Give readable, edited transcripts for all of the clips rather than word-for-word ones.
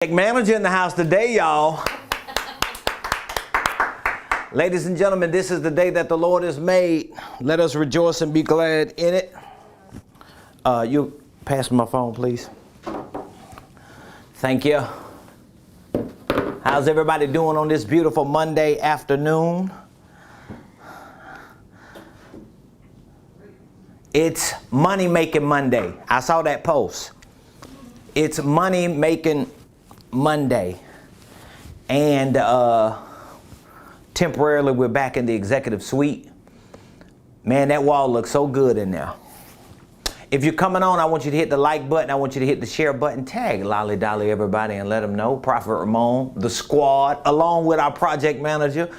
Manager in the house today, y'all. Ladies and gentlemen, this is the day that the Lord has made. Let us rejoice and be glad in it. You pass me my phone, please. Thank you. How's everybody doing on this beautiful Monday afternoon? It's Money Making Monday. I saw that post. It's Money Making Monday, and temporarily we're back in the executive suite. Man, that wall looks so good in there. If you're coming on, I want you to hit the like button. I want you to hit the share button. Tag Lolly Dolly everybody and let them know. Prophet Ramon, the squad, along with our project manager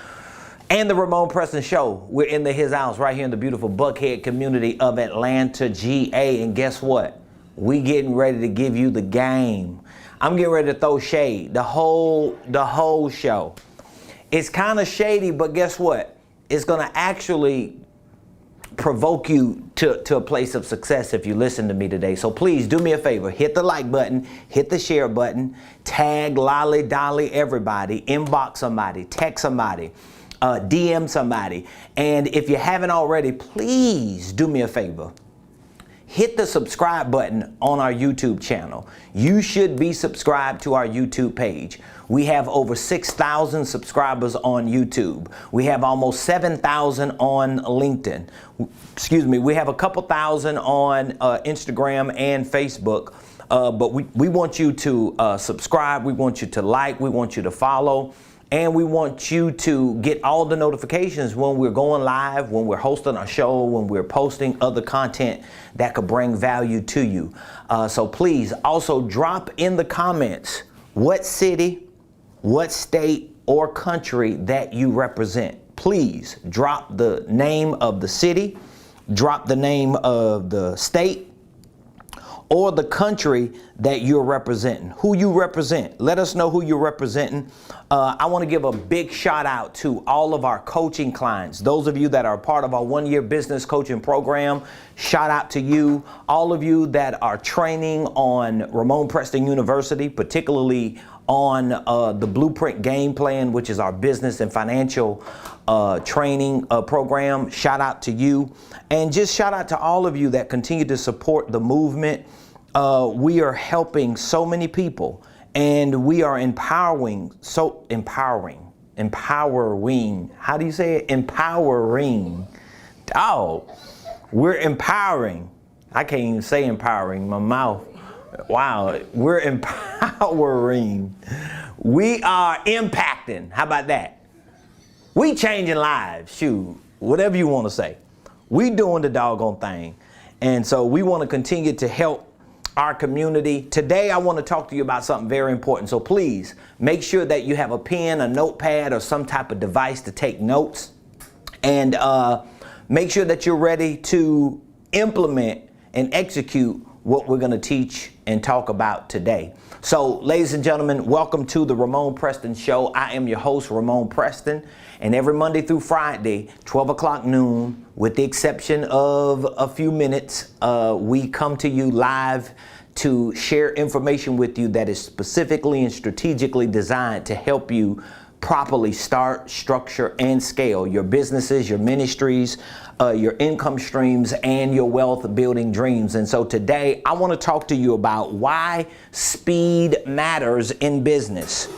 and the Ramon Preston Show. We're in his house right here in the beautiful Buckhead community of Atlanta, GA. And guess what? We getting ready to give you the game. I'm getting ready to throw shade the whole show. It's kind of shady, but guess what? It's going to actually provoke you to a place of success if you listen to me today. So please do me a favor. Hit the like button. Hit the share button. Tag Lolly Dolly everybody. Inbox somebody. Text somebody. DM somebody. And if you haven't already, please do me a favor. Hit the subscribe button on our YouTube channel. You should be subscribed to our YouTube page. We have over 6,000 subscribers on YouTube. We have almost 7,000 on LinkedIn. Excuse me, we have a couple thousand on Instagram and Facebook. But we want you to subscribe. We want you to like. We want you to follow. And we want you to get all the notifications when we're going live, when we're hosting our show, when we're posting other content that could bring value to you. So please also drop in the comments what city, what state or country that you represent. Please drop the name of the city, drop the name of the state, or the country that you're representing, who you represent. Let us know who you're representing. I want to give a big shout out to all of our coaching clients. Those of you that are part of our one-year business coaching program, shout out to you. All of you that are training on Ramon Preston University, particularly on the Blueprint Game Plan, which is our business and financial training program. Shout out to you. And just shout out to all of you that continue to support the movement. We are helping so many people, and we are empowering. How do you say it? Empowering. Oh, we're empowering. I can't even say empowering. My mouth. Wow. We're empowering. We are impacting. How about that? We changing lives. Shoot, whatever you want to say. We doing the doggone thing. And so we want to continue to help our community. Today, I want to talk to you about something very important. So please make sure that you have a pen, a notepad, or some type of device to take notes. And make sure that you're ready to implement and execute what we're going to teach and talk about today. So, ladies and gentlemen, welcome to the Ramon Preston Show. I am your host, Ramon Preston. And every Monday through Friday, 12 o'clock noon, with the exception of a few minutes, we come to you live to share information with you that is specifically and strategically designed to help you properly start, structure, and scale your businesses, your ministries, your income streams, and your wealth building dreams. And so today, I want to talk to you about why speed matters in business.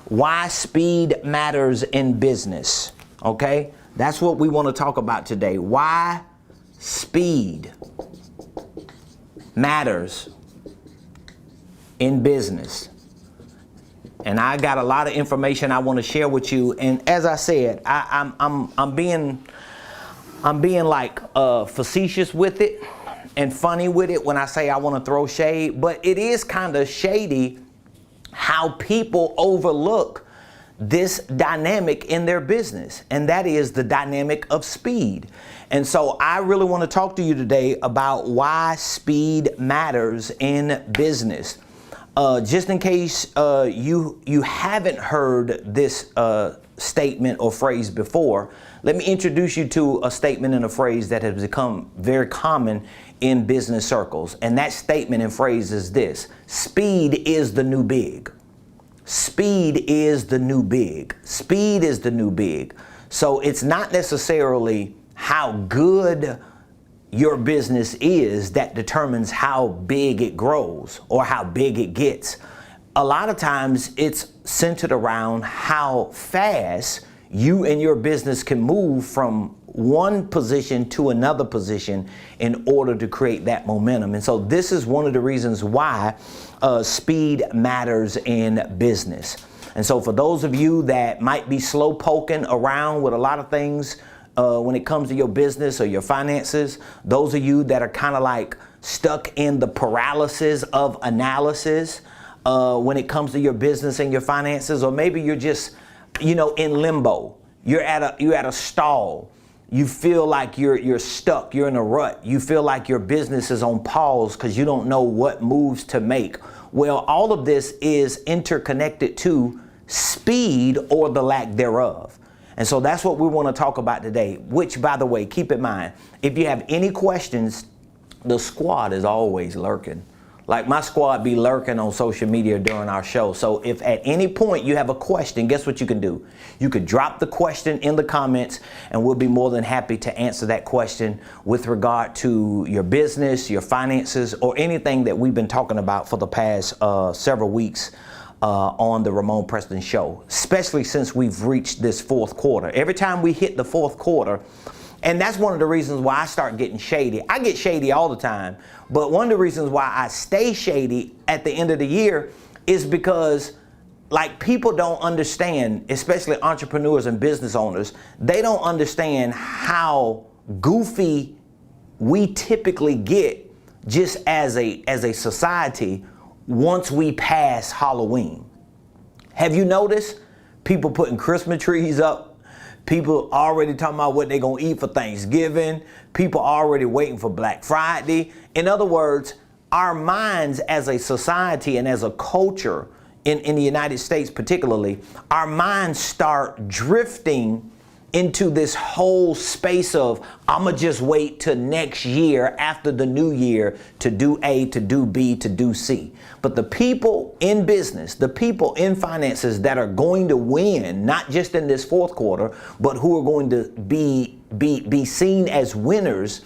Why speed matters in business. Okay? That's what we want to talk about today. Why speed matters in business. And I got a lot of information I want to share with you. And as I said, I'm being like facetious with it and funny with it when I say I want to throw shade. But it is kind of shady how people overlook this dynamic in their business, and that is the dynamic of speed. And so I really want to talk to you today about why speed matters in business. Just in case you haven't heard this statement or phrase before, let me introduce you to a statement and a phrase that has become very common in business circles. And that statement and phrase is this: speed is the new big. speed is the new big. Speed is the new big. So it's not necessarily how good your business is that determines how big it grows or how big it gets. A lot of times it's centered around how fast you and your business can move from one position to another position in order to create that momentum. And so this is one of the reasons why speed matters in business. And so for those of you that might be slow poking around with a lot of things when it comes to your business or your finances, those of you that are kind of like stuck in the paralysis of analysis when it comes to your business and your finances, or maybe you're just, in limbo. You're at a stall. You feel like you're stuck. You're in a rut. You feel like your business is on pause because you don't know what moves to make. Well, all of this is interconnected to speed or the lack thereof. And so that's what we want to talk about today, which, by the way, keep in mind, if you have any questions, the squad is always lurking. Like my squad be lurking on social media during our show. So if at any point you have a question, guess what you can do? You could drop the question in the comments and we'll be more than happy to answer that question with regard to your business, your finances, or anything that we've been talking about for the past several weeks on the Ramon Preston Show, especially since we've reached this fourth quarter. Every time we hit the fourth quarter, and that's one of the reasons why I start getting shady. I get shady all the time, but one of the reasons why I stay shady at the end of the year is because people don't understand, especially entrepreneurs and business owners, they don't understand how goofy we typically get just as a society once we pass Halloween. Have you noticed people putting Christmas trees up? People already talking about what they're going to eat for Thanksgiving. People already waiting for Black Friday. In other words, our minds as a society and as a culture in the United States particularly, our minds start drifting into this whole space of, I'm going to just wait till next year after the new year to do A, to do B, to do C. But the people in business, the people in finances that are going to win, not just in this fourth quarter, but who are going to be seen as winners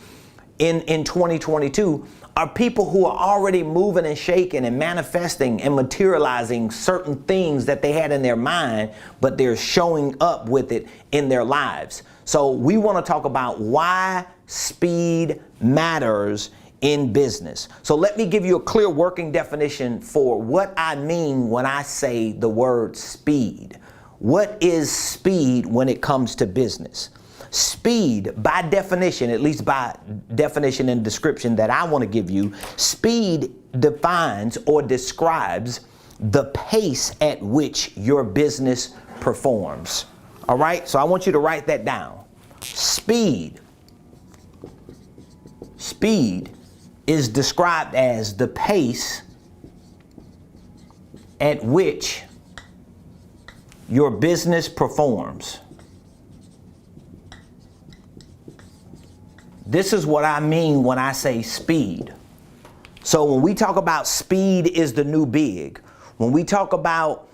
in 2022 are people who are already moving and shaking and manifesting and materializing certain things that they had in their mind, but they're showing up with it in their lives. So we want to talk about why speed matters in business. So let me give you a clear working definition for what I mean when I say the word speed. What is speed when it comes to business? Speed, by definition, at least by definition and description that I want to give you, speed defines or describes the pace at which your business performs. All right, so I want you to write that down. Speed is described as the pace at which your business performs. This is what I mean when I say speed. So when we talk about speed is the new big, when we talk about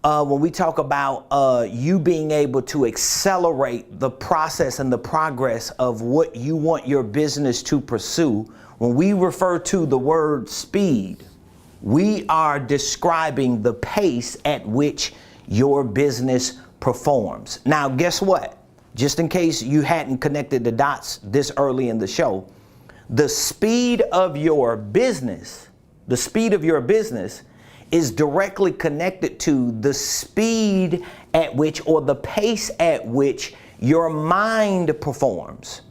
you being able to accelerate the process and the progress of what you want your business to pursue, when we refer to the word speed, we are describing the pace at which your business performs. Now, guess what? Just in case you hadn't connected the dots this early in the show, the speed of your business is directly connected to the speed at which, or the pace at which, your mind performs.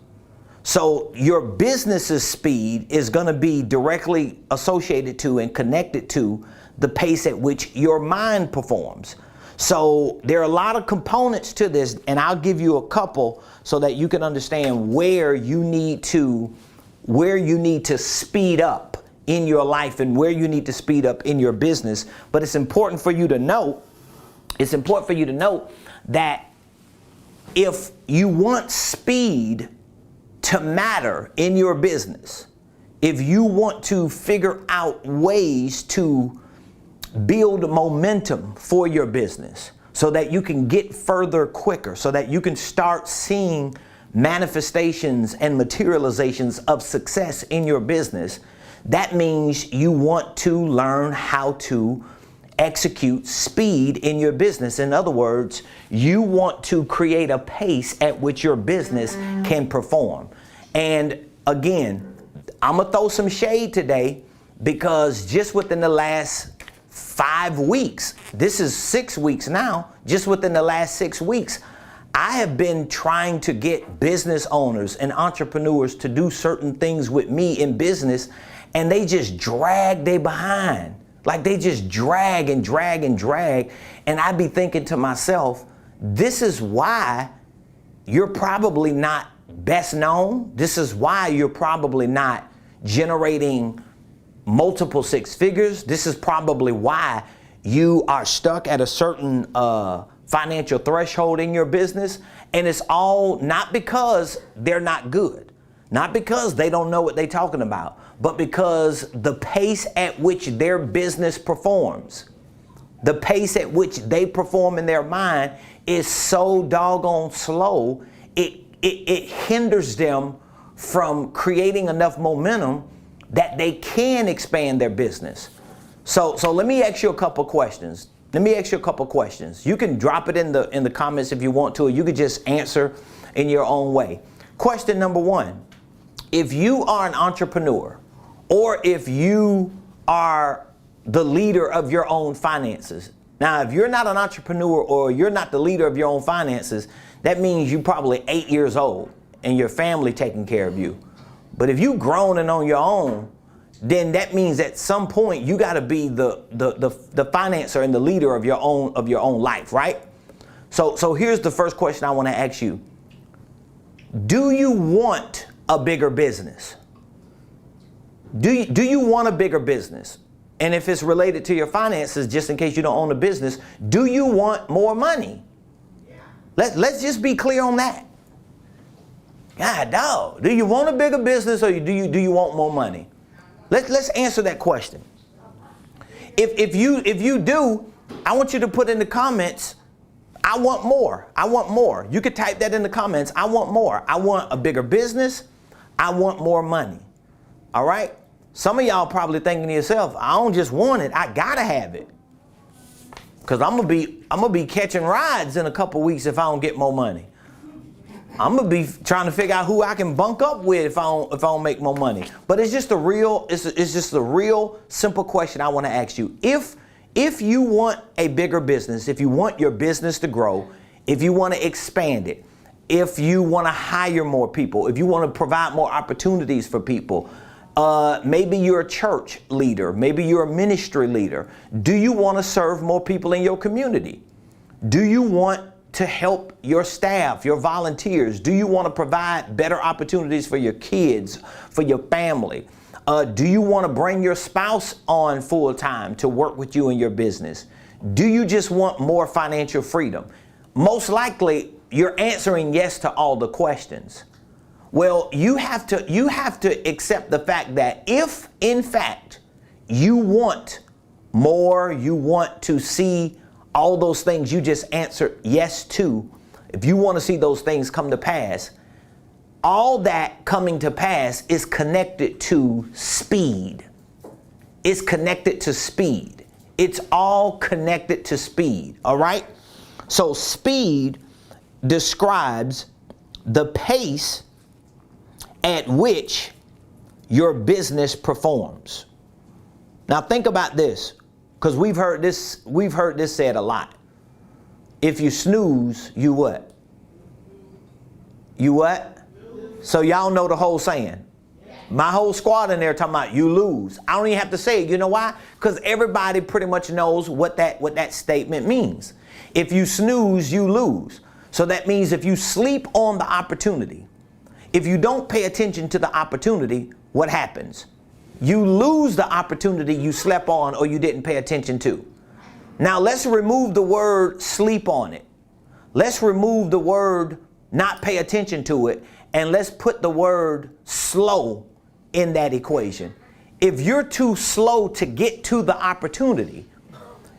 So your business's speed is going to be directly associated to and connected to the pace at which your mind performs. So there are a lot of components to this, and I'll give you a couple so that you can understand where you need to speed up in your life and where you need to speed up in your business. But it's important for you to know that if you want speed to matter in your business, if you want to figure out ways to build momentum for your business so that you can get further quicker, so that you can start seeing manifestations and materializations of success in your business. That means you want to learn how to execute speed in your business. In other words, you want to create a pace at which your business can perform. And again, I'm gonna throw some shade today because just within the last 5 weeks, this is 6 weeks now, just within the last 6 weeks, I have been trying to get business owners and entrepreneurs to do certain things with me in business, and they just drag they behind. Like they just drag and drag and drag. And I be thinking to myself, this is why you're probably not best known. This is why you're probably not generating multiple 6 figures. This is probably why you are stuck at a certain financial threshold in your business. And it's all not because they're not good, not because they don't know what they're talking about, but because the pace at which their business performs, the pace at which they perform in their mind is so doggone slow, it hinders them from creating enough momentum that they can expand their business. So let me ask you a couple questions. You can drop it in the comments if you want to, or you could just answer in your own way. Question number 1, if you are an entrepreneur, or if you are the leader of your own finances. Now, if you're not an entrepreneur or you're not the leader of your own finances, that means you're probably 8 years old and your family taking care of you. But if you've grown and on your own, then that means at some point you got to be the financer and the leader of your own life, right? So here's the first question I want to ask you. Do you want a bigger business? Do you want a bigger business? And if it's related to your finances, just in case you don't own a business, do you want more money? Yeah. Let's just be clear on that. God, dog, do you want a bigger business or do you want more money? Let's answer that question. If you do, I want you to put in the comments, I want more. I want more. You could type that in the comments. I want more. I want a bigger business. I want more money. All right? Some of y'all probably thinking to yourself, I don't just want it, I gotta have it. Cause I'm gonna be catching rides in a couple weeks if I don't get more money. I'm gonna be trying to figure out who I can bunk up with if I don't make more money. But it's just a real simple question I want to ask you. If you want a bigger business, if you want your business to grow, if you want to expand it, if you want to hire more people, if you want to provide more opportunities for people, maybe you're a church leader, maybe you're a ministry leader. Do you want to serve more people in your community? Do you want to help your staff, your volunteers? Do you want to provide better opportunities for your kids, for your family? Do you want to bring your spouse on full time to work with you in your business? Do you just want more financial freedom? Most likely you're answering yes to all the questions. Well, you have to accept the fact that if, in fact, you want more, you want to see all those things you just answered yes to, if you want to see those things come to pass, all that coming to pass is connected to speed. It's connected to speed. It's all connected to speed, all right? So speed describes the pace at which your business performs. Now think about this, because we've heard this said a lot. If you snooze, you what? You what? So y'all know the whole saying. My whole squad in there talking about you lose. I don't even have to say it. You know why? Because everybody pretty much knows what that statement means. If you snooze, you lose. So that means if you sleep on the opportunity, if you don't pay attention to the opportunity, what happens? You lose the opportunity you slept on or you didn't pay attention to. Now let's remove the word sleep on it. Let's remove the word not pay attention to it, and let's put the word slow in that equation. If you're too slow to get to the opportunity,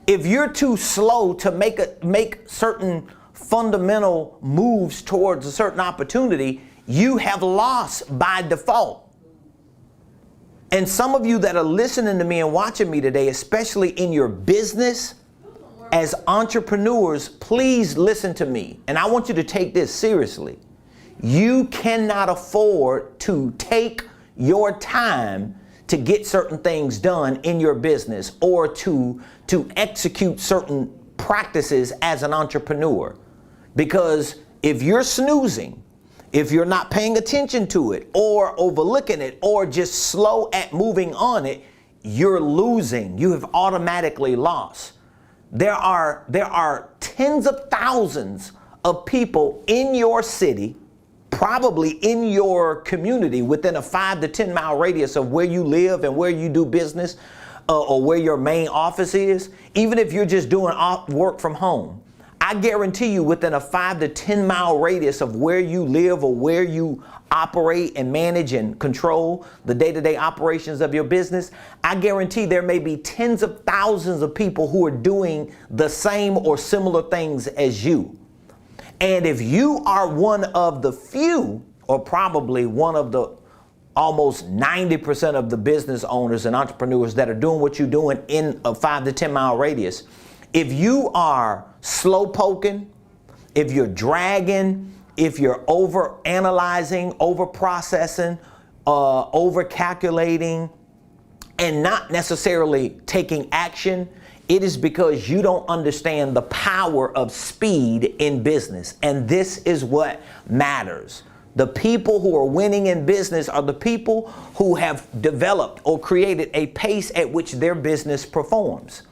If you're too slow to make certain fundamental moves towards a certain opportunity, you have lost by default. And some of you that are listening to me and watching me today, especially in your business, as entrepreneurs, please listen to me. And I want you to take this seriously. You cannot afford to take your time to get certain things done in your business or to execute certain practices as an entrepreneur. Because if you're snoozing, if you're not paying attention to it or overlooking it or just slow at moving on it, you're losing. You have automatically lost. There are tens of thousands of people in your city, probably in your community, within a 5 to 10 mile radius of where you live and where you do business, or where your main office is. Even if you're just doing work from home, I guarantee you within a 5 to 10 mile radius of where you live or where you operate and manage and control the day-to-day operations of your business, I guarantee there may be tens of thousands of people who are doing the same or similar things as you. And if you are one of the few, or probably one of the almost 90% of the business owners and entrepreneurs that are doing what you're doing in a 5 to 10 mile radius, if you are slow poking, if you're dragging, if you're over analyzing, over processing, over calculating, and not necessarily taking action, it is because you don't understand the power of speed in business. And this is what matters. The people who are winning in business are the people who have developed or created a pace at which their business performs.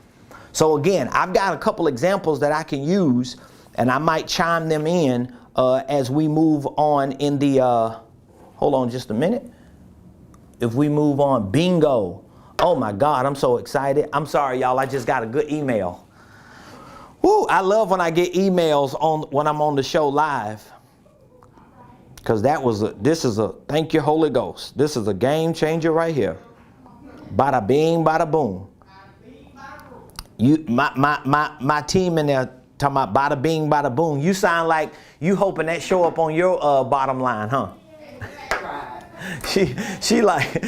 So again, I've got a couple examples that I can use, and I might chime them in as we move on in the, hold on just a minute. If we move on, bingo. Oh my God, I'm so excited. I'm sorry, y'all, I just got a good email. Woo, I love when I get emails when I'm on the show live. Because thank you, Holy Ghost. This is a game changer right here. Bada bing, bada boom. My team in there talking about bada bing, bada boom. You sound like you hoping that show up on your bottom line, huh? She like,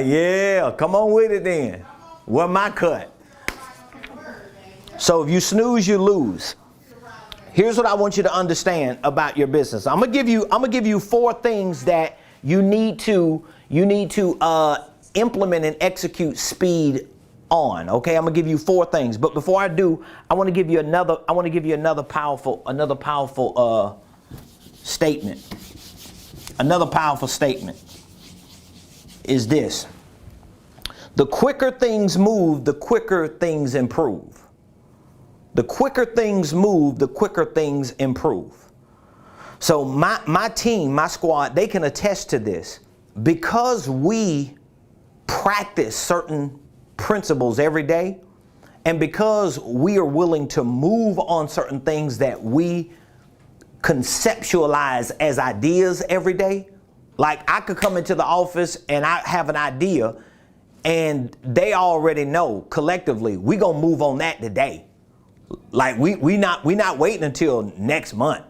yeah, come on with it then. Where my cut? So if you snooze, you lose. Here's what I want you to understand about your business. I'm gonna give you 4 things that you need to implement and execute speed on. Okay, I'm gonna give you 4 things. But before I do, I want to give you another powerful statement. Another powerful statement is this: the quicker things move, the quicker things improve. The quicker things move, the quicker things improve. So my team, my squad, they can attest to this. Because we practice certain principles every day, and because we are willing to move on certain things that we conceptualize as ideas every day. Like I could come into the office and I have an idea, and they already know collectively we gonna move on that today. Like we not waiting until next month.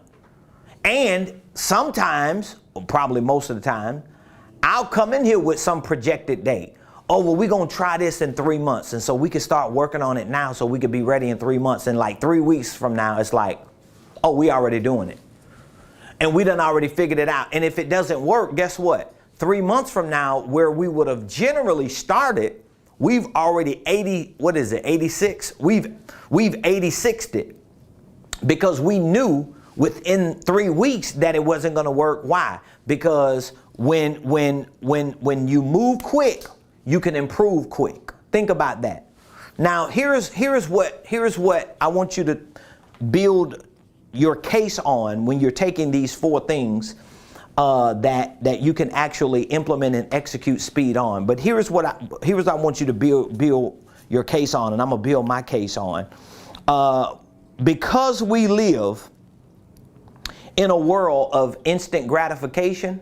And sometimes, or probably most of the time, I'll come in here with some projected date. Oh, well, we're going to try this in 3 months. And so we can start working on it now so we could be ready in 3 months. And like 3 weeks from now, it's like, oh, we already doing it. And we done already figured it out. And if it doesn't work, guess what? 3 months from now, where we would have generally started, we've already 86? We've 86'd it. Because we knew within 3 weeks that it wasn't going to work. Why? Because when you move quick, you can improve quick. Think about that. Now, here's what I want you to build your case on when you're taking these 4 things that you can actually implement and execute speed on. But here's what I want you to build your case on, and I'm gonna build my case on. Because we live in a world of instant gratification,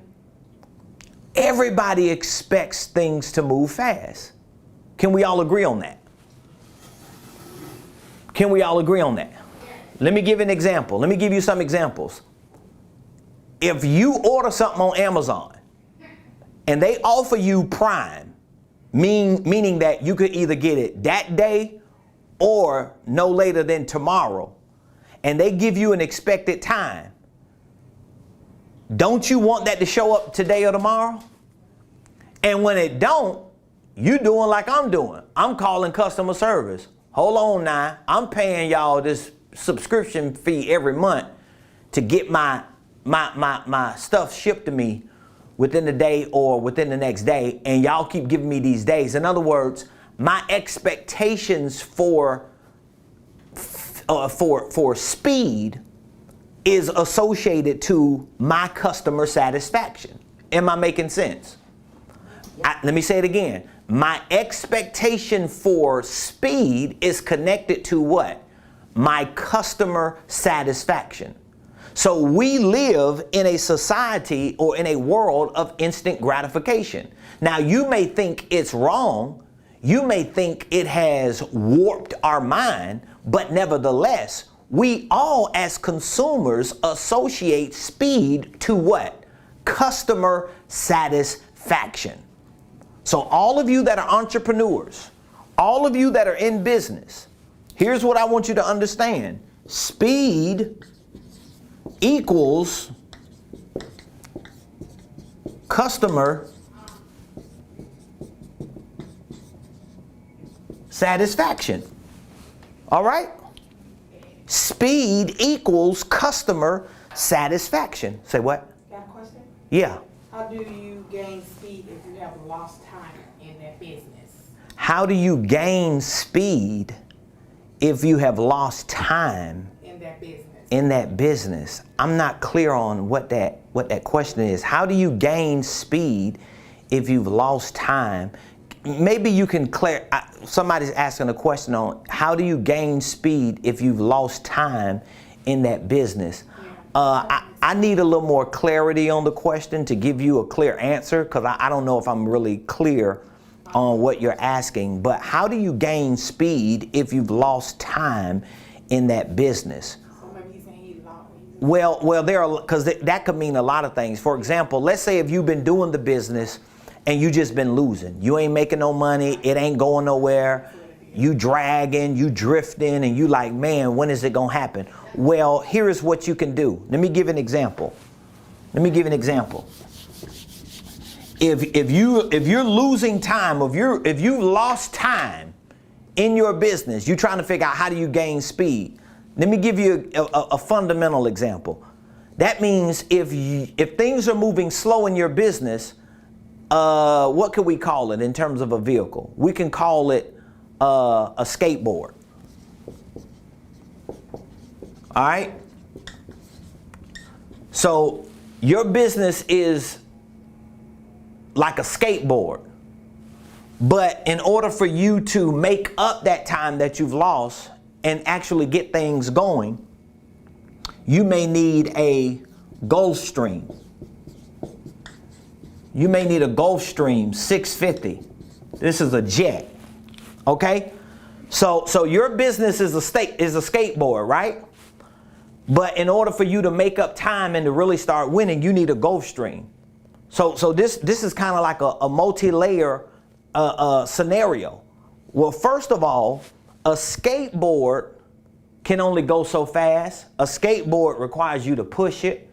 everybody expects things to move fast. Can we all agree on that? Can we all agree on that? Let me give an example. Let me give you some examples. If you order something on Amazon and they offer you Prime, meaning that you could either get it that day or no later than tomorrow, and they give you an expected time, don't you want that to show up today or tomorrow? And when it don't, you doing like I'm doing. I'm calling customer service. Hold on now. I'm paying y'all this subscription fee every month to get my stuff shipped to me within the day or within the next day, and y'all keep giving me these days. In other words, my expectations for speed is associated to my customer satisfaction. Am I making sense? Let me say it again. My expectation for speed is connected to what? My customer satisfaction. So we live in a society or in a world of instant gratification. Now, you may think it's wrong. You may think it has warped our mind, but nevertheless, we all as consumers associate speed to what? Customer satisfaction. So all of you that are entrepreneurs, all of you that are in business, here's what I want you to understand. Speed equals customer satisfaction. All right? Speed equals customer satisfaction. Say what? Got a question? Yeah. How do you gain speed if you have lost time in that business? How do you gain speed if you have lost time In that business. in that business? I'm not clear on what that question is. How do you gain speed if you've lost time? Maybe you can clear. Somebody's asking a question on how do you gain speed if you've lost time in that business? I need a little more clarity on the question to give you a clear answer, because I don't know if I'm really clear on what you're asking. But how do you gain speed if you've lost time in that business? So maybe he's saying he lost. Well, there are, because that could mean a lot of things. For example, let's say if you've been doing the business and you just been losing, you ain't making no money, it ain't going nowhere, you dragging, you drifting, and you like, man, when is it gonna happen? Well, here is what you can do. Let me give an example. If you're losing time, if you've lost time in your business, you're trying to figure out how do you gain speed. Let me give you a fundamental example. That means if things are moving slow in your business, what can we call it in terms of a vehicle? We can call it a skateboard. All right? So your business is like a skateboard. But in order for you to make up that time that you've lost and actually get things going, you may need a Gulfstream. You may need a Gulfstream 650. This is a jet. Okay? So your business is a skateboard, right? But in order for you to make up time and to really start winning, you need a Gulfstream. So this is kind of like a multi-layer scenario. Well, first of all, a skateboard can only go so fast. A skateboard requires you to push it.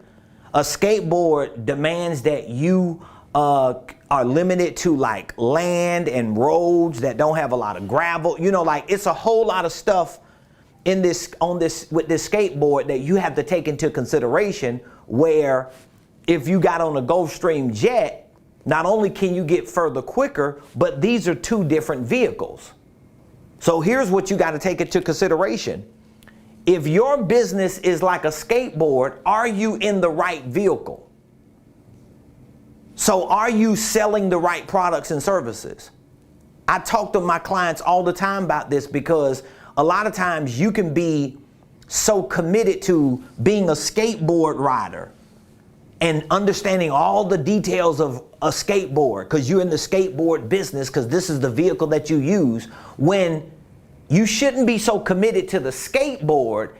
A skateboard demands that you are limited to like land and roads that don't have a lot of gravel. You know, like it's a whole lot of stuff with this skateboard that you have to take into consideration, where if you got on a Gulfstream jet, not only can you get further quicker, but these are two different vehicles. So here's what you got to take into consideration. If your business is like a skateboard, are you in the right vehicle? So are you selling the right products and services? I talk to my clients all the time about this, because a lot of times you can be so committed to being a skateboard rider and understanding all the details of a skateboard because you're in the skateboard business, because this is the vehicle that you use, when you shouldn't be so committed to the skateboard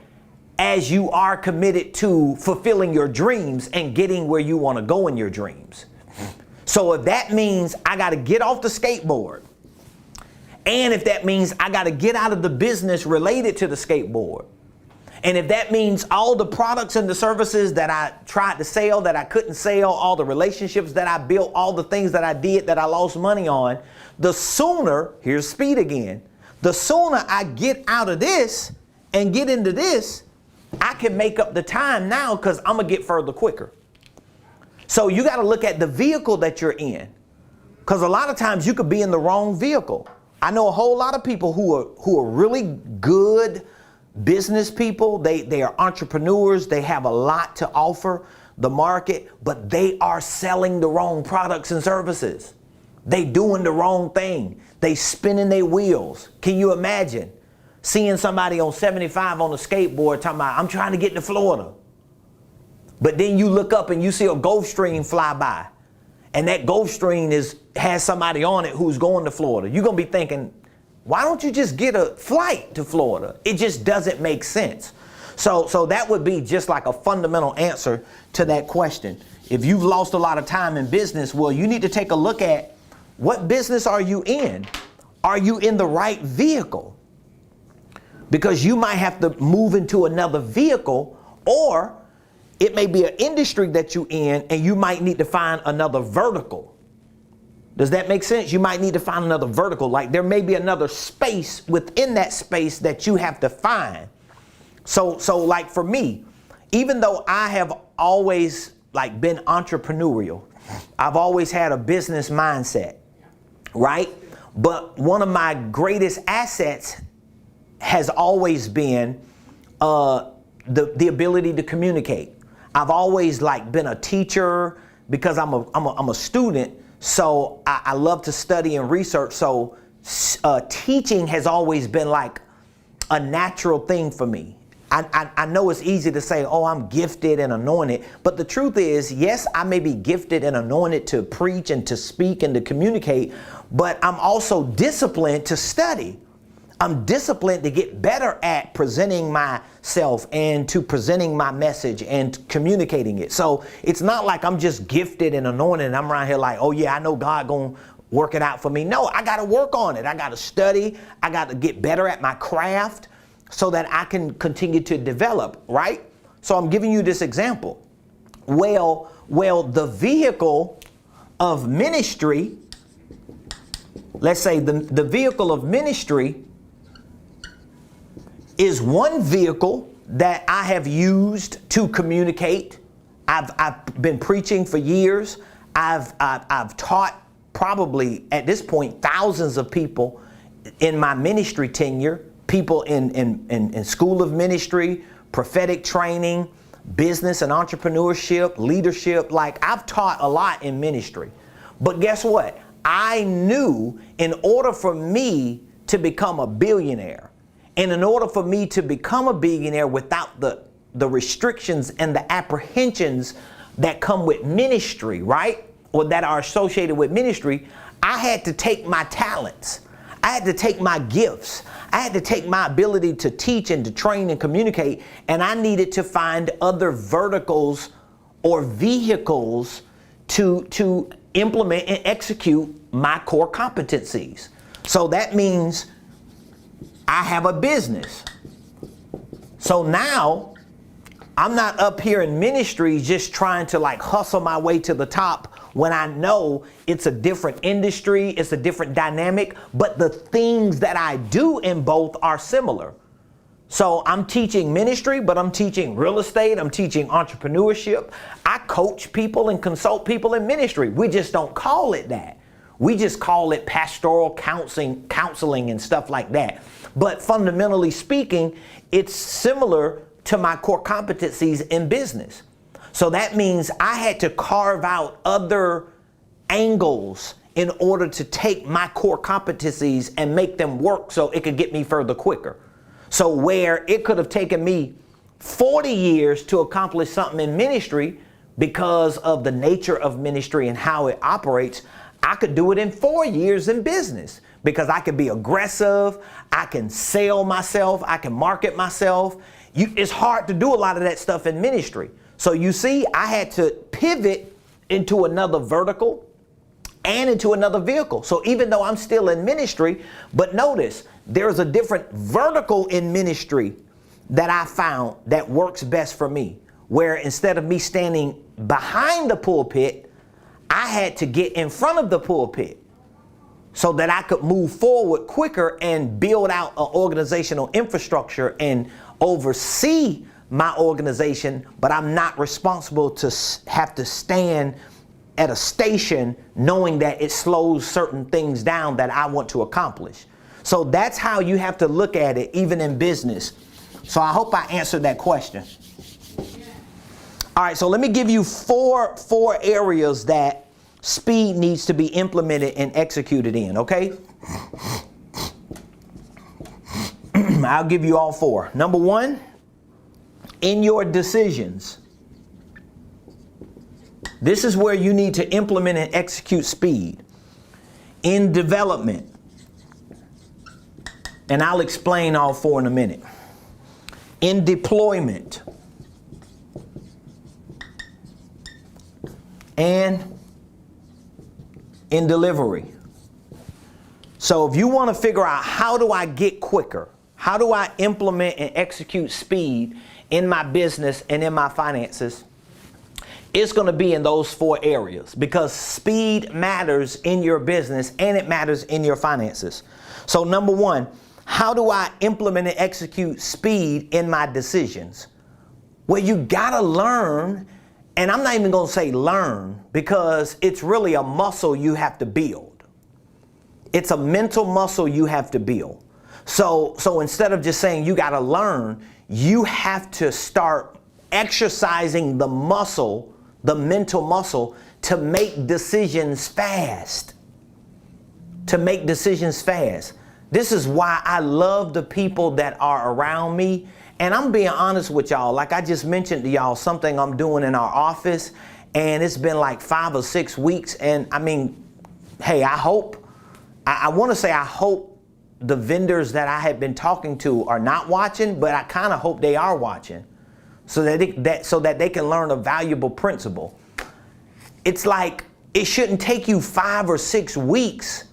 as you are committed to fulfilling your dreams and getting where you want to go in your dreams. So if that means I got to get off the skateboard, and if that means I got to get out of the business related to the skateboard, and if that means all the products and the services that I tried to sell that I couldn't sell, all the relationships that I built, all the things that I did that I lost money on, the sooner, here's speed again, the sooner I get out of this and get into this, I can make up the time now because I'm going to get further quicker. So you got to look at the vehicle that you're in, because a lot of times you could be in the wrong vehicle. I know a whole lot of people who are really good business people. They are entrepreneurs. They have a lot to offer the market, but they are selling the wrong products and services. They doing the wrong thing. They spinning their wheels. Can you imagine seeing somebody on 75 on a skateboard talking about, I'm trying to get to Florida. But then you look up and you see a Gulfstream fly by, and that Gulfstream has somebody on it who's going to Florida. You're going to be thinking, why don't you just get a flight to Florida? It just doesn't make sense. So that would be just like a fundamental answer to that question. If you've lost a lot of time in business, well, you need to take a look at what business are you in? Are you in the right vehicle? Because you might have to move into another vehicle, or it may be an industry that you're in and you might need to find another vertical. Does that make sense? You might need to find another vertical. Like there may be another space within that space that you have to find. So like for me, even though I have always like been entrepreneurial, I've always had a business mindset, right? But one of my greatest assets has always been the ability to communicate. I've always like been a teacher because I'm a student, so I love to study and research. So teaching has always been like a natural thing for me. I know it's easy to say, oh, I'm gifted and anointed, but the truth is, yes, I may be gifted and anointed to preach and to speak and to communicate, but I'm also disciplined to study. I'm disciplined to get better at presenting myself and to presenting my message and communicating it. So it's not like I'm just gifted and anointed and I'm around here like, oh yeah, I know God gonna work it out for me. No, I gotta work on it. I gotta study. I gotta get better at my craft so that I can continue to develop, right? So I'm giving you this example. Well, the vehicle of ministry, let's say the vehicle of ministry is one vehicle that I have used to communicate. I've been preaching for years. I've taught probably at this point thousands of people in my ministry tenure, people in school of ministry, prophetic training, business and entrepreneurship, leadership. Like I've taught a lot in ministry. But guess what? I knew in order for me to become a billionaire, and in order for me to become a billionaire without the restrictions and the apprehensions that come with ministry, right? Or that are associated with ministry, I had to take my talents. I had to take my gifts. I had to take my ability to teach and to train and communicate, and I needed to find other verticals or vehicles to implement and execute my core competencies. So that means I have a business. So now I'm not up here in ministry just trying to like hustle my way to the top when I know it's a different industry, it's a different dynamic, but the things that I do in both are similar. So I'm teaching ministry, but I'm teaching real estate, I'm teaching entrepreneurship. I coach people and consult people in ministry. We just don't call it that. We just call it pastoral counseling and stuff like that. But fundamentally speaking, it's similar to my core competencies in business. So that means I had to carve out other angles in order to take my core competencies and make them work so it could get me further quicker. So where it could have taken me 40 years to accomplish something in ministry because of the nature of ministry and how it operates, I could do it in 4 years in business because I can be aggressive. I can sell myself. I can market myself. It's hard to do a lot of that stuff in ministry. So you see, I had to pivot into another vertical and into another vehicle. So even though I'm still in ministry, but notice there's a different vertical in ministry that I found that works best for me, where instead of me standing behind the pulpit, I had to get in front of the pulpit so that I could move forward quicker and build out an organizational infrastructure and oversee my organization, but I'm not responsible to have to stand at a station knowing that it slows certain things down that I want to accomplish. So that's how you have to look at it, even in business. So I hope I answered that question. All right, so let me give you four areas that speed needs to be implemented and executed in, okay? I'll give you all four. Number one, in your decisions. This is where you need to implement and execute speed. In development. And I'll explain all four in a minute. In deployment. And in delivery. So if you want to figure out how do I get quicker, how do I implement and execute speed in my business and in my finances, it's going to be in those four areas, because speed matters in your business and it matters in your finances. So number one, how do I implement and execute speed in my decisions? Well, you got to learn, and I'm not even going to say learn, because it's really a muscle you have to build. It's a mental muscle you have to build. So instead of just saying you got to learn, you have to start exercising the muscle, the mental muscle, to make decisions fast. To make decisions fast. This is why I love the people that are around me. And I'm being honest with y'all. Like I just mentioned to y'all something I'm doing in our office, and it's been like 5 or 6 weeks. And I mean, hey, I hope the vendors that I have been talking to are not watching, but I kind of hope they are watching, so that they can learn a valuable principle. It's like it shouldn't take you 5 or 6 weeks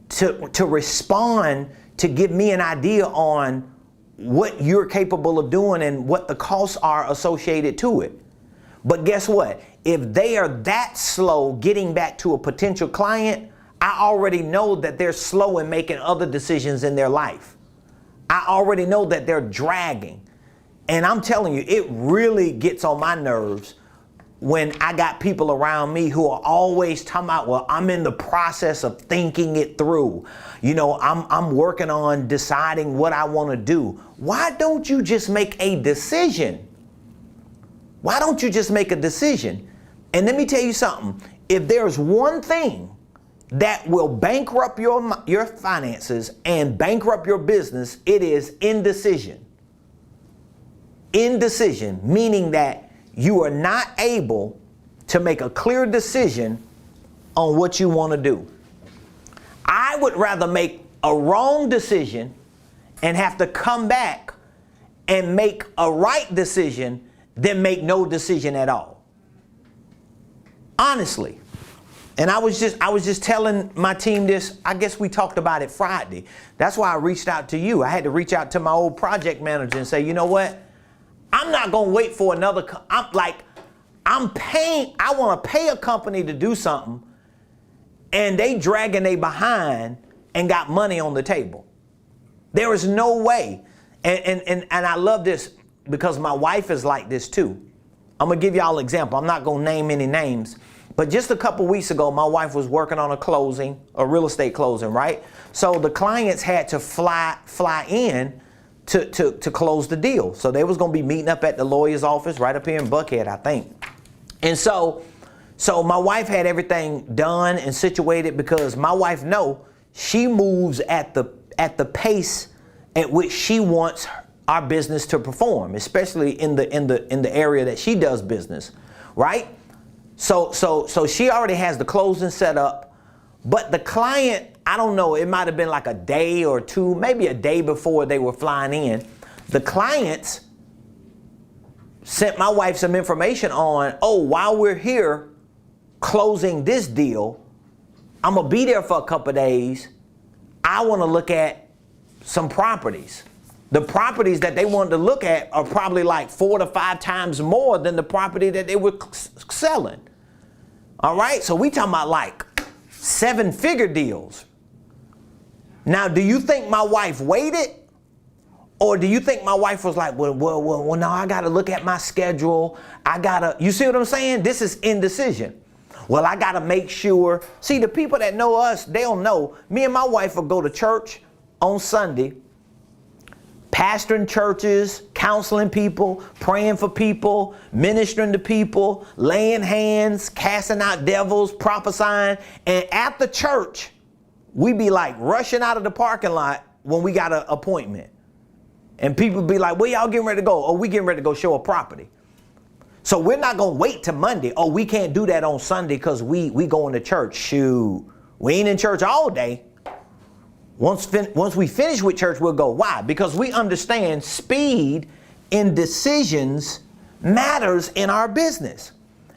to respond, to give me an idea on what you're capable of doing and what the costs are associated to it. But guess what? If they are that slow getting back to a potential client, I already know that they're slow in making other decisions in their life. I already know that they're dragging. And I'm telling you, it really gets on my nerves when I got people around me who are always talking about, well, I'm in the process of thinking it through. You know, I'm working on deciding what I want to do. Why don't you just make a decision? Why don't you just make a decision? And let me tell you something. If there's one thing that will bankrupt your finances and bankrupt your business, it is indecision. Indecision, meaning that you are not able to make a clear decision on what you want to do. I would rather make a wrong decision and have to come back and make a right decision than make no decision at all. Honestly. And I was just telling my team this. I guess we talked about it Friday. That's why I reached out to you. I had to reach out to my old project manager and say, you know what? I'm not going to wait for another. I want to pay a company to do something, and they dragging they behind and got money on the table. There is no way. And I love this because my wife is like this too. I'm going to give y'all an example. I'm not going to name any names. But just a couple weeks ago, my wife was working on a real estate closing, right? So the clients had to fly in to close the deal. So they was going to be meeting up at the lawyer's office right up here in Buckhead, I think. And so my wife had everything done and situated, because my wife she moves at the pace at which she wants our business to perform, especially in the area that she does business, right? So she already has the closing set up. But the client, I don't know, it might have been like a day or two, maybe a day before they were flying in. The clients sent my wife some information on, oh, while we're here closing this deal, I'm going to be there for a couple of days. I want to look at some properties. The properties that they wanted to look at are probably like 4 to 5 times more than the property that they were selling. All right, so we talking about like 7-figure deals. Now, do you think my wife waited? Or do you think my wife was like, well, no, I got to look at my schedule. You see what I'm saying? This is indecision. Well, I got to make sure. See, the people that know us, they'll know. Me and my wife will go to church on Sunday, pastoring churches, counseling people, praying for people, ministering to people, laying hands, casting out devils, prophesying. And after church, we be like rushing out of the parking lot when we got an appointment. And people be like, where y'all getting ready to go? Oh, we getting ready to go show a property. So we're not going to wait till Monday. Oh, we can't do that on Sunday because we going to church. Shoot, we ain't in church all day. Once we finish with church, we'll go. Why? Because we understand speed in decisions matters in our business.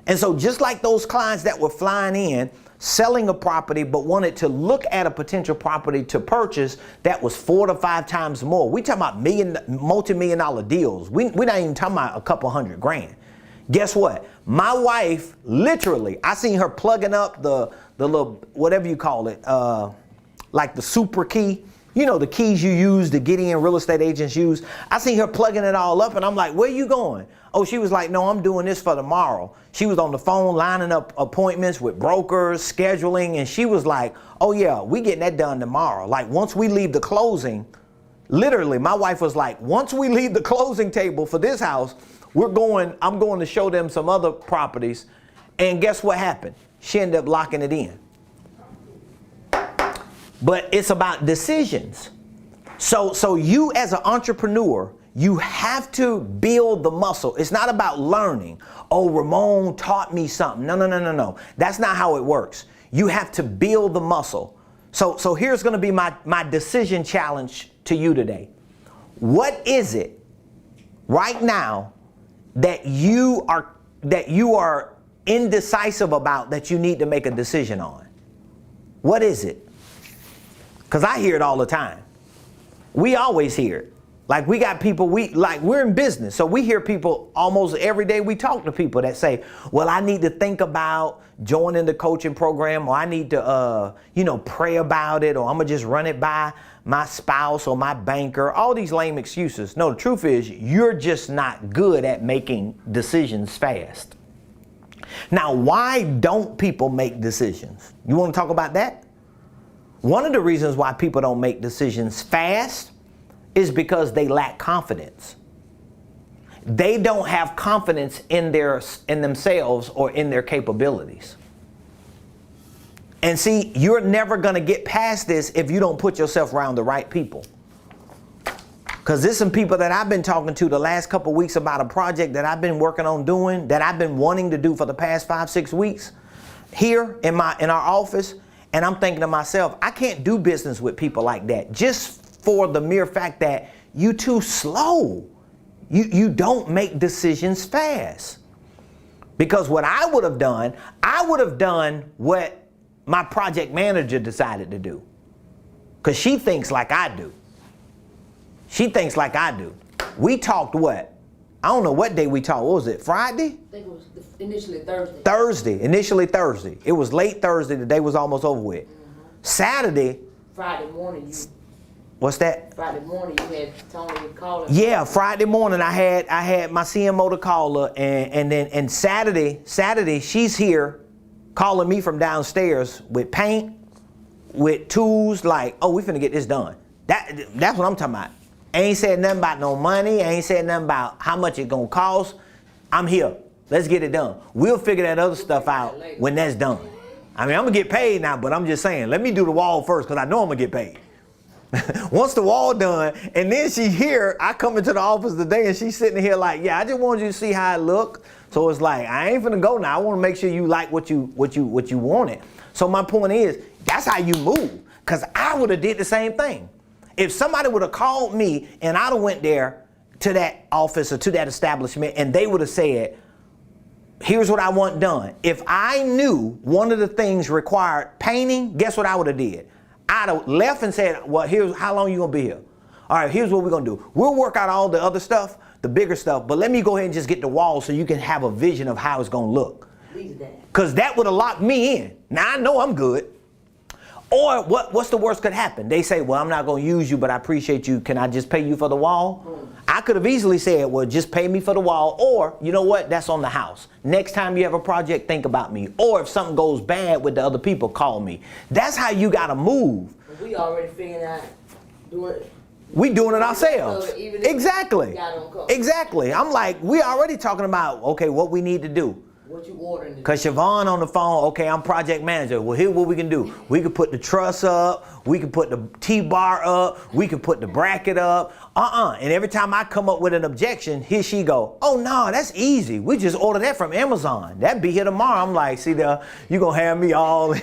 And so just like those clients that were flying in, selling a property, but wanted to look at a potential property to purchase that was 4 to 5 times more. We talking about multi-million dollar deals. We're not even talking about a couple $100,000. Guess what? My wife, literally, I seen her plugging up the little, whatever you call it, like the super key. You know, the keys you use to get in, real estate agents use. I seen her plugging it all up and I'm like, where you going? Oh, she was like, no, I'm doing this for tomorrow. She was on the phone lining up appointments with brokers, scheduling, and she was like, oh yeah, we getting that done tomorrow. Like once we leave the closing, literally, my wife was like, once we leave the closing table for this house, I'm going to show them some other properties. And guess what happened? She ended up locking it in. But it's about decisions. So you as an entrepreneur, you have to build the muscle. It's not about learning. Oh, Ramon taught me something. No. That's not how it works. You have to build the muscle. So here's going to be my decision challenge to you today. What is it right now that you are indecisive about that you need to make a decision on? What is it? Because I hear it all the time. We always hear it. Like we got people, we're in business. So we hear people almost every day. We talk to people that say, well, I need to think about joining the coaching program, or I need to, pray about it, or I'm going to just run it by my spouse or my banker, all these lame excuses. No, the truth is you're just not good at making decisions fast. Now, why don't people make decisions? You want to talk about that? One of the reasons why people don't make decisions fast is because they lack confidence. They don't have confidence in themselves or in their capabilities. And see, you're never going to get past this if you don't put yourself around the right people. Because there's some people that I've been talking to the last couple of weeks about a project that I've been working on doing, that I've been wanting to do for the past 5-6 weeks here in our office. And I'm thinking to myself, I can't do business with people like that just for the mere fact that you too slow. You don't make decisions fast. Because what I would have done what my project manager decided to do. Because she thinks like I do. We talked what? I don't know what day we talked. What was it? Friday? I think it was initially Thursday. Initially Thursday. It was late Thursday. The day was almost over with. Mm-hmm. Saturday. Friday morning. What's that? Friday morning you had Tony calling. Yeah, Friday morning I had my CMO to call her, and Saturday she's here calling me from downstairs with paint, with tools, like, oh, we finna get this done. That's what I'm talking about. Ain't said nothing about no money. Ain't said nothing about how much it's gonna cost. I'm here. Let's get it done. We'll figure that other stuff out when that's done. I mean, I'm gonna get paid now, but I'm just saying, let me do the wall first, because I know I'm gonna get paid. Once the wall done, and then she here, I come into the office today and she's sitting here like, yeah, I just wanted you to see how it look. So it's like, I ain't finna go now. I want to make sure you like what you wanted. So my point is, That's how you move. Because I would have did the same thing. If somebody would have called me and I'd have went there to that office or to that establishment and they would have said, here's what I want done. If I knew one of the things required painting, guess what I would have did? I'd have left and said, well, here's how long you gonna be here. All right, here's what we're gonna do. We'll work out all the other stuff, the bigger stuff, but let me go ahead and just get the wall so you can have a vision of how it's gonna look. Because that would have locked me in. Now I know I'm good. Or what's the worst could happen? They say, well, I'm not going to use you, but I appreciate you. Can I just pay you for the wall? I could have easily said, well, just pay me for the wall. Or, you know what? That's on the house. Next time you have a project, think about me. Or if something goes bad with the other people, call me. That's how you got to move. We already figured out we doing it ourselves. Exactly. Exactly. I'm like, we already talking about, okay, what we need to do. What you ordering? Because Siobhan on the phone, okay, I'm project manager. Well, here's what we can do. We can put the truss up. We can put the T-bar up. We can put the bracket up. And every time I come up with an objection, here she go, oh, no, that's easy. We just order that from Amazon. That'd be here tomorrow. I'm like, see, you're going to have me all,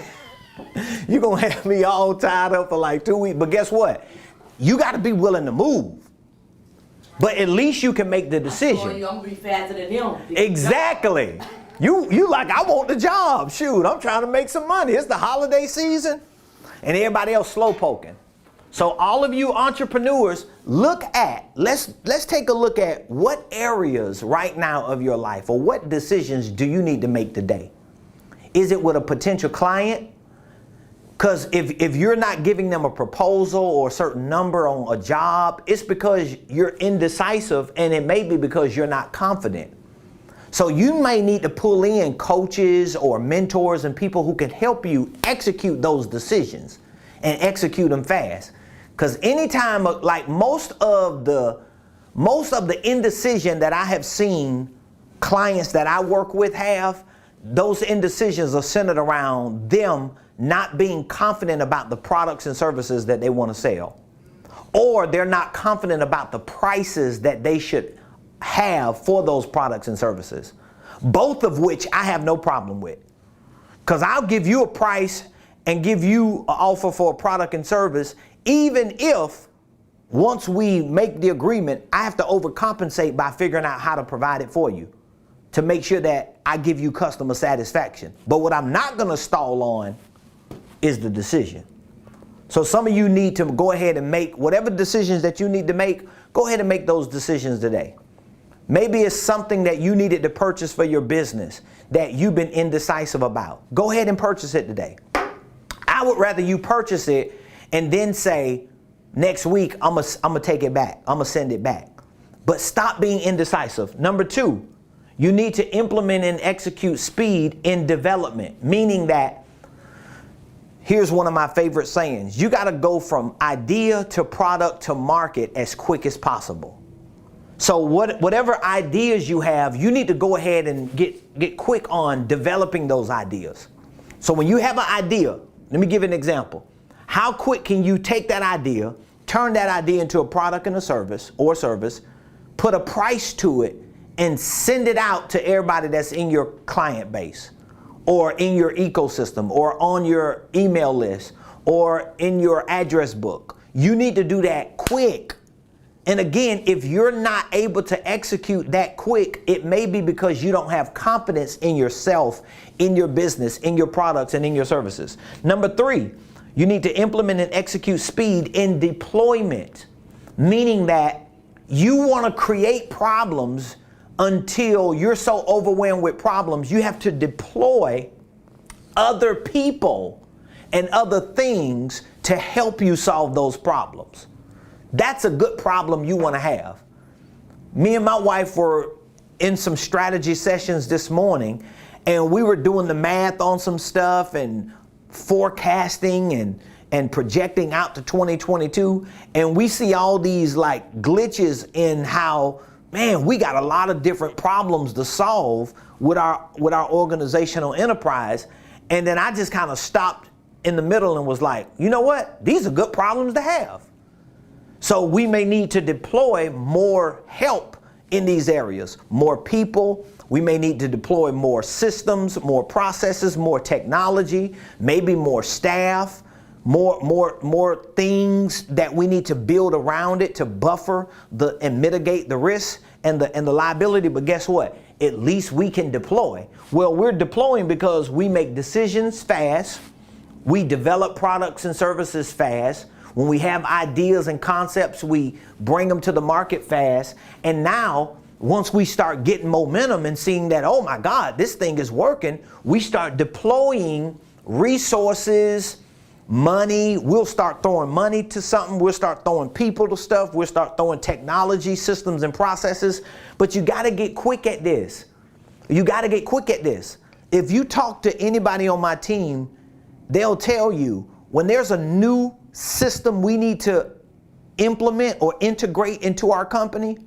you're going to have me all tied up for like 2 weeks. But guess what? You got to be willing to move. But at least you can make the decision. I'm going to be faster than him. Exactly. You like, I want the job. Shoot, I'm trying to make some money. It's the holiday season. And everybody else slow poking. So all of you entrepreneurs, let's take a look at what areas right now of your life or what decisions do you need to make today? Is it with a potential client? Because if you're not giving them a proposal or a certain number on a job, it's because you're indecisive, and it may be because you're not confident. So you may need to pull in coaches or mentors and people who can help you execute those decisions and execute them fast. Because anytime, like most of the indecision that I have seen clients that I work with have, those indecisions are centered around them not being confident about the products and services that they want to sell. Or they're not confident about the prices that they should have for those products and services, both of which I have no problem with, because I'll give you a price and give you an offer for a product and service, even if once we make the agreement, I have to overcompensate by figuring out how to provide it for you to make sure that I give you customer satisfaction. But what I'm not going to stall on is the decision. So some of you need to go ahead and make whatever decisions that you need to make. Go ahead and make those decisions today. Maybe it's something that you needed to purchase for your business that you've been indecisive about. Go ahead and purchase it today. I would rather you purchase it and then say, next week, I'm gonna take it back. I'm gonna send it back. But stop being indecisive. Number 2, you need to implement and execute speed in development, meaning that, here's one of my favorite sayings, you gotta go from idea to product to market as quick as possible. So whatever ideas you have, you need to go ahead and get quick on developing those ideas. So when you have an idea, let me give you an example. How quick can you take that idea, turn that idea into a product and a service, put a price to it, and send it out to everybody that's in your client base, or in your ecosystem, or on your email list, or in your address book? You need to do that quick. And again, if you're not able to execute that quick, it may be because you don't have confidence in yourself, in your business, in your products, and in your services. Number 3, you need to implement and execute speed in deployment, meaning that you want to create problems until you're so overwhelmed with problems, you have to deploy other people and other things to help you solve those problems. That's a good problem you want to have. Me and my wife were in some strategy sessions this morning, and we were doing the math on some stuff and forecasting and projecting out to 2022. And we see all these like glitches in how, man, we got a lot of different problems to solve with our organizational enterprise. And then I just kind of stopped in the middle and was like, you know what? These are good problems to have. So we may need to deploy more help in these areas. More people. We may need to deploy more systems, more processes, more technology, maybe more staff, more things that we need to build around it to buffer and mitigate the risk and the liability. But guess what? At least we can deploy. Well, we're deploying because we make decisions fast. We develop products and services fast. When we have ideas and concepts, we bring them to the market fast. And now, once we start getting momentum and seeing that, oh my God, this thing is working, we start deploying resources, money. We'll start throwing money to something. We'll start throwing people to stuff. We'll start throwing technology, systems, and processes. But you got to get quick at this. You got to get quick at this. If you talk to anybody on my team, they'll tell you when there's a new system we need to implement or integrate into our company.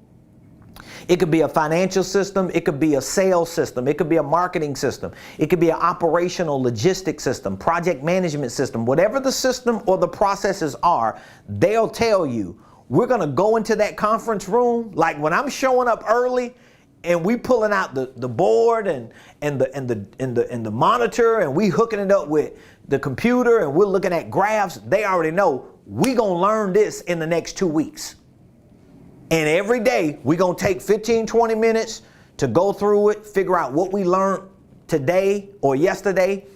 It could be a financial system. It could be a sales system. It could be a marketing system. It could be an operational logistics system, project management system. Whatever the system or the processes are, they'll tell you, we're going to go into that conference room. Like when I'm showing up early and we pulling out the board and the monitor and we hooking it up with the computer and we're looking at graphs, they already know we going to learn this in the next 2 weeks. And every day we're going to take 15, 20 minutes to go through it, figure out what we learned today or yesterday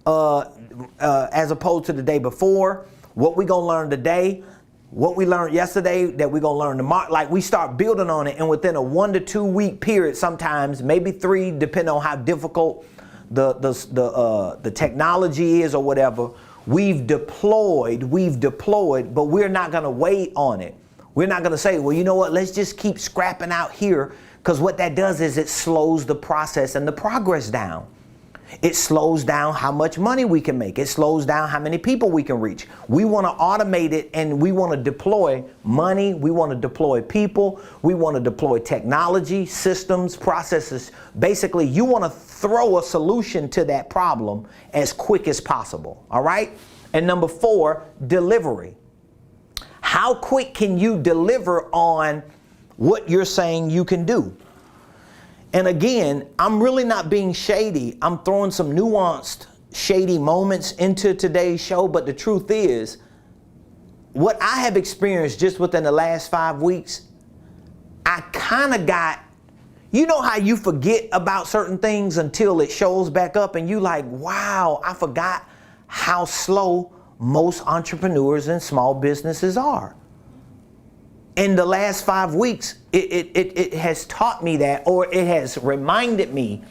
as opposed to the day before, what we going to learn today, what we learned yesterday that we're going to learn tomorrow. Like we start building on it, and within a 1 to 2 week period, sometimes maybe 3, depending on how difficult the technology is or whatever, we've deployed, but we're not going to wait on it. We're not going to say, well, you know what, let's just keep scrapping out here, because what that does is it slows the process and the progress down. It slows down how much money we can make. It slows down how many people we can reach. We want to automate it, and we want to deploy money. We want to deploy people. We want to deploy technology, systems, processes. Basically, you want to throw a solution to that problem as quick as possible. All right? And number 4, delivery. How quick can you deliver on what you're saying you can do? And again, I'm really not being shady. I'm throwing some nuanced, shady moments into today's show. But the truth is, what I have experienced just within the last 5 weeks, I kind of got, you know how you forget about certain things until it shows back up and you like, wow, I forgot how slow most entrepreneurs and small businesses are. In the last 5 weeks, it has taught me that, or it has reminded me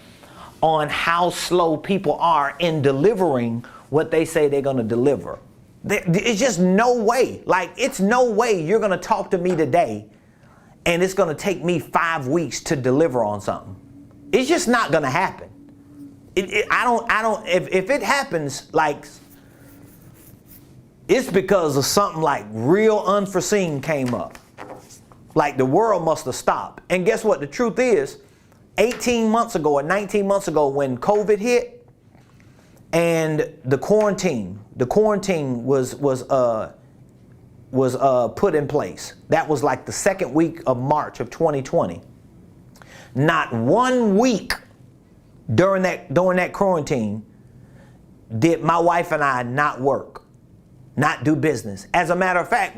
on how slow people are in delivering what they say they're going to deliver. It's just no way. Like, it's no way you're going to talk to me today and it's going to take me 5 weeks to deliver on something. It's just not going to happen. If it happens, like, it's because of something like real unforeseen came up. Like the world must have stopped. And guess what? The truth is, 18 months ago or 19 months ago when COVID hit and the quarantine was put in place. That was like the second week of March of 2020. Not 1 week during that quarantine did my wife and I not work, not do business. As a matter of fact,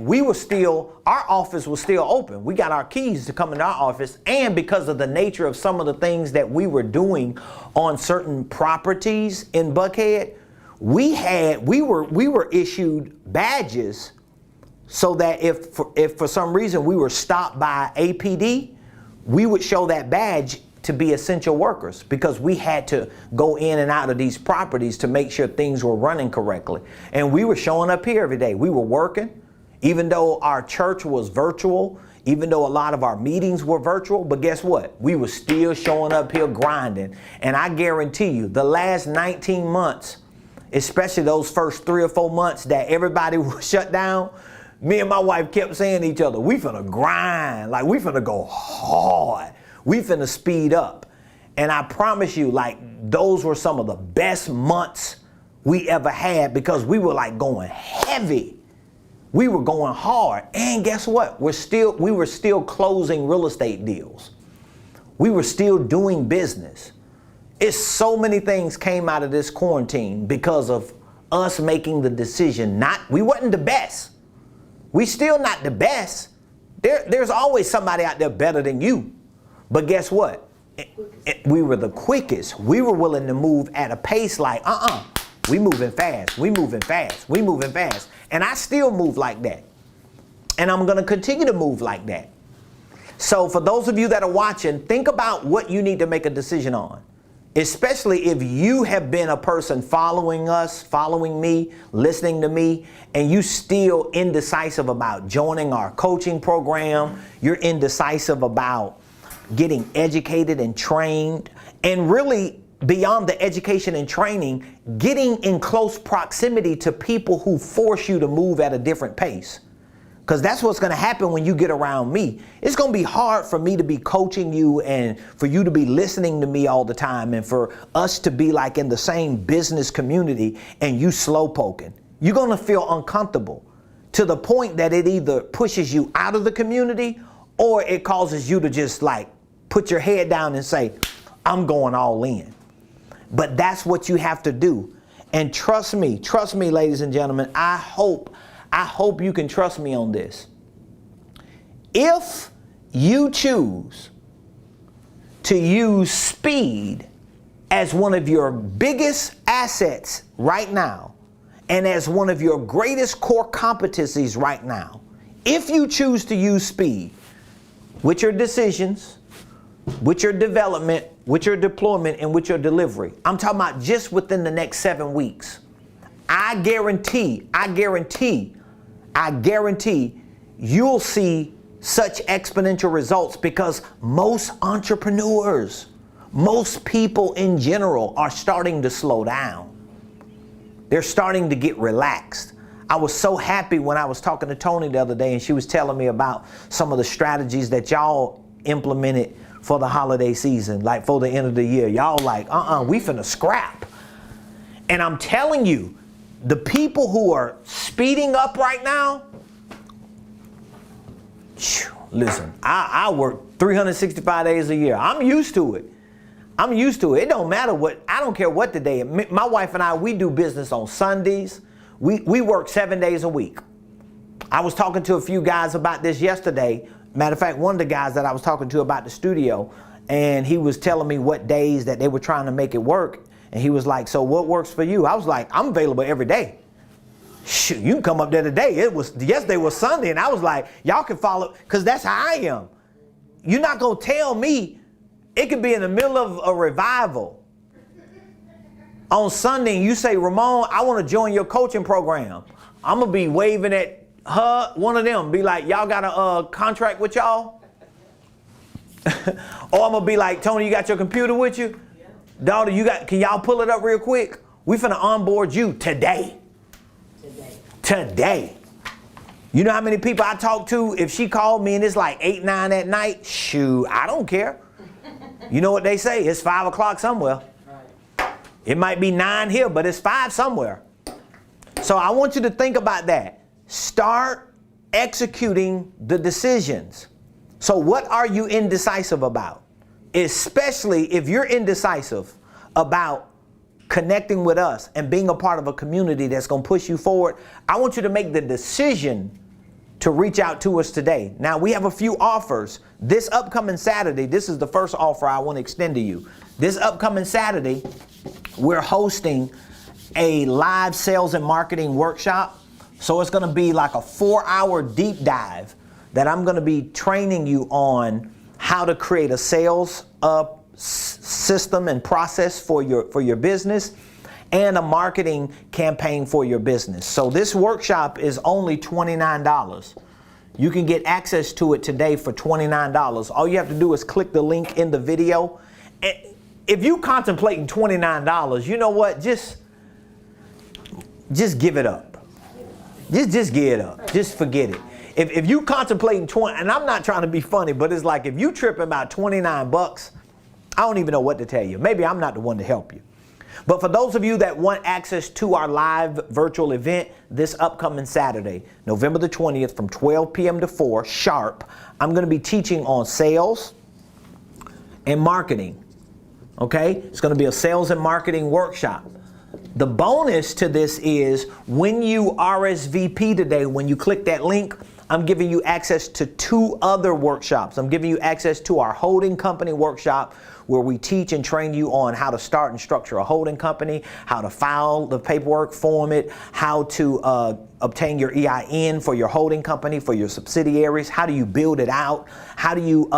our office was still open. We got our keys to come into our office, and because of the nature of some of the things that we were doing on certain properties in Buckhead, we were issued badges so that if for some reason we were stopped by APD, we would show that badge to be essential workers, because we had to go in and out of these properties to make sure things were running correctly. And we were showing up here every day. We were working, even though our church was virtual, even though a lot of our meetings were virtual. But guess what? We were still showing up here grinding. And I guarantee you, the last 19 months, especially those first 3 or 4 months that everybody was shut down, me and my wife kept saying to each other, we finna grind, like we finna go hard. We finna speed up. And I promise you, like, those were some of the best months we ever had, because we were like going heavy. We were going hard. And guess what? We were still closing real estate deals. We were still doing business. It's so many things came out of this quarantine because of us making the decision. We wasn't the best. We still not the best. There's always somebody out there better than you. But guess what? We were the quickest. We were willing to move at a pace like, we moving fast. We moving fast. We moving fast. And I still move like that. And I'm going to continue to move like that. So for those of you that are watching, think about what you need to make a decision on. Especially if you have been a person following us, following me, listening to me, and you still indecisive about joining our coaching program. You're indecisive about getting educated and trained, and really beyond the education and training, getting in close proximity to people who force you to move at a different pace. Because that's what's going to happen when you get around me. It's going to be hard for me to be coaching you and for you to be listening to me all the time and for us to be like in the same business community and you slow poking. You're going to feel uncomfortable to the point that it either pushes you out of the community or it causes you to just like put your head down and say, I'm going all in. But that's what you have to do. And trust me, ladies and gentlemen, I hope you can trust me on this. If you choose to use speed as one of your biggest assets right now, and as one of your greatest core competencies right now, if you choose to use speed with your decisions, with your development, with your deployment, and with your delivery, I'm talking about just within the next 7 weeks, I guarantee you'll see such exponential results because most entrepreneurs, most people in general are starting to slow down. They're starting to get relaxed. I was so happy when I was talking to Tony the other day and she was telling me about some of the strategies that y'all implemented for the holiday season, like for the end of the year. Y'all like, we finna scrap. And I'm telling you, the people who are speeding up right now, listen, I work 365 days a year. I'm used to it. It don't matter I don't care what the day. My wife and I, we do business on Sundays. We work 7 days a week. I was talking to a few guys about this yesterday. Matter of fact, one of the guys that I was talking to about the studio, and he was telling me what days that they were trying to make it work. And he was like, so what works for you? I was like, I'm available every day. Shoot, you can come up there today. Yesterday was Sunday. And I was like, y'all can follow, because that's how I am. You're not going to tell me. It could be in the middle of a revival on Sunday and you say, Ramon, I want to join your coaching program. I'm going to be waving at her, one of them, be like, y'all got a contract with y'all? Or I'm going to be like, Tony, you got your computer with you? Daughter, can y'all pull it up real quick? We finna onboard you today. Today. You know how many people I talk to, if she called me and it's like 8, 9 at night, shoot, I don't care. You know what they say? It's 5 o'clock somewhere. It might be 9 here, but it's 5 somewhere. So I want you to think about that. Start executing the decisions. So what are you indecisive about? Especially if you're indecisive about connecting with us and being a part of a community that's going to push you forward, I want you to make the decision to reach out to us today. Now, we have a few offers. This upcoming Saturday, this is the first offer I want to extend to you. This upcoming Saturday, we're hosting a live sales and marketing workshop. So it's going to be like a 4-hour deep dive that I'm going to be training you on how to create a sales system and process for your business and a marketing campaign for your business. So this workshop is only $29. You can get access to it today for $29. All you have to do is click the link in the video. And if you contemplating $29, you know what? Just give it up. Just give it up. Just forget it. If you contemplating 20, and I'm not trying to be funny, but it's like if you tripping about 29 bucks, I don't even know what to tell you. Maybe I'm not the one to help you. But for those of you that want access to our live virtual event this upcoming Saturday, November the 20th from 12 p.m. to 4 sharp, I'm going to be teaching on sales and marketing. Okay? It's going to be a sales and marketing workshop. The bonus to this is when you RSVP today, when you click that link, I'm giving you access to 2 other workshops. I'm giving you access to our holding company workshop, where we teach and train you on how to start and structure a holding company, how to file the paperwork, form it, how to obtain your EIN for your holding company, for your subsidiaries, how do you build it out, how do you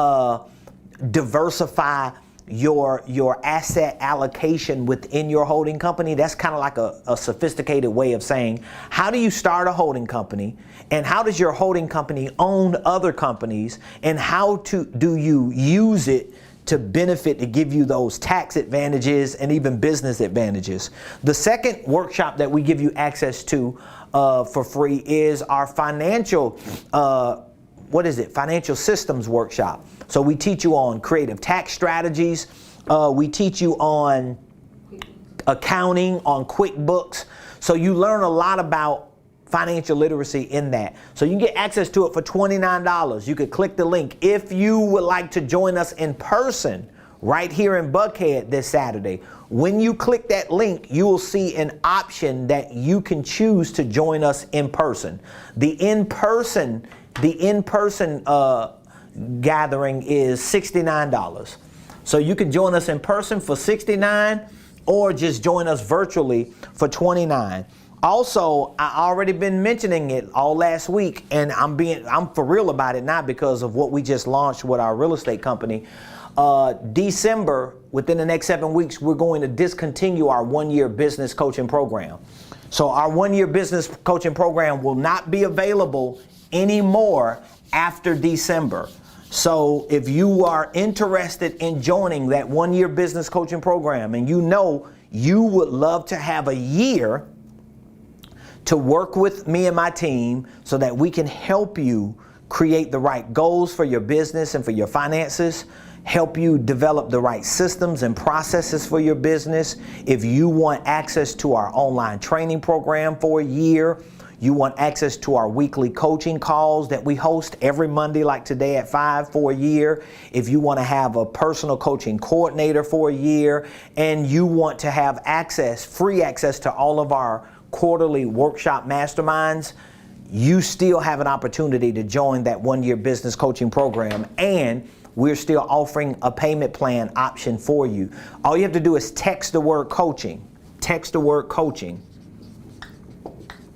diversify your asset allocation within your holding company. That's kind of like a sophisticated way of saying, how do you start a holding company, and how does your holding company own other companies, and how do you use it to benefit, to give you those tax advantages and even business advantages. The second workshop that we give you access to for free is our financial financial systems workshop. So we teach you on creative tax strategies. We teach you on accounting, on QuickBooks. So you learn a lot about financial literacy in that. So you can get access to it for $29. You could click the link. If you would like to join us in person right here in Buckhead this Saturday, when you click that link, you will see an option that you can choose to join us in person. The in-person gathering is $69. So you can join us in person for $69 or just join us virtually for $29. Also, I already been mentioning it all last week, and I'm for real about it now because of what we just launched with our real estate company. December, within the next 7 weeks, we're going to discontinue our 1-year business coaching program. So our 1-year business coaching program will not be available anymore after December. So if you are interested in joining that 1-year business coaching program, and you know you would love to have a year to work with me and my team so that we can help you create the right goals for your business and for your finances, help you develop the right systems and processes for your business. If you want access to our online training program for a year, you want access to our weekly coaching calls that we host every Monday like today at 5 for a year, if you want to have a personal coaching coordinator for a year, and you want to have free access to all of our quarterly workshop masterminds, you still have an opportunity to join that 1-year business coaching program, and we're still offering a payment plan option for you. All you have to do is text the word coaching. Text the word coaching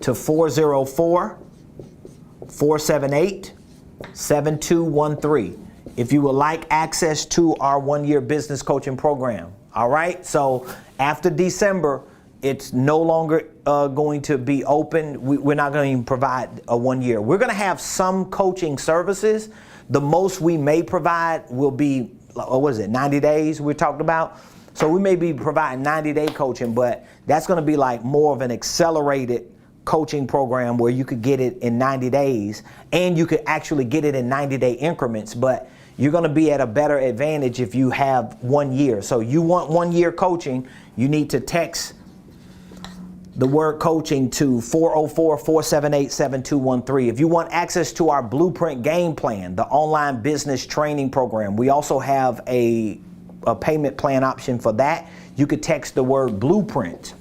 to 404-478-7213 if you would like access to our 1-year business coaching program. All right, so after December, it's no longer going to be open. We're not going to provide a 1 year. We're going to have some coaching services. The most we may provide will be, 90 days we talked about. So we may be providing 90-day coaching, but that's going to be like more of an accelerated coaching program where you could get it in 90 days and you could actually get it in 90-day increments. But you're going to be at a better advantage if you have 1 year. So you want 1 year coaching, you need to text the word coaching to 404-478-7213. If you want access to our Blueprint Game Plan, the online business training program, we also have a payment plan option for that. You could text the word Blueprint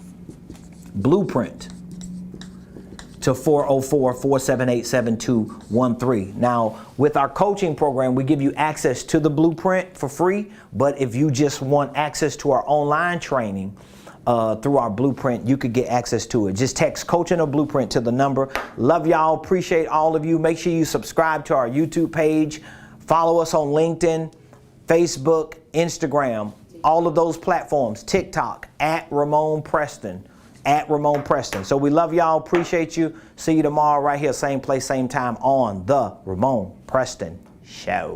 to 404-478-7213. Now, with our coaching program, we give you access to the Blueprint for free, but if you just want access to our online training, through our Blueprint, you could get access to it. Just text coaching or Blueprint to the number. Love y'all. Appreciate all of you. Make sure you subscribe to our YouTube page. Follow us on LinkedIn, Facebook, Instagram, all of those platforms. TikTok, at Ramon Preston. So we love y'all. Appreciate you. See you tomorrow right here, same place, same time on The Ramon Preston Show.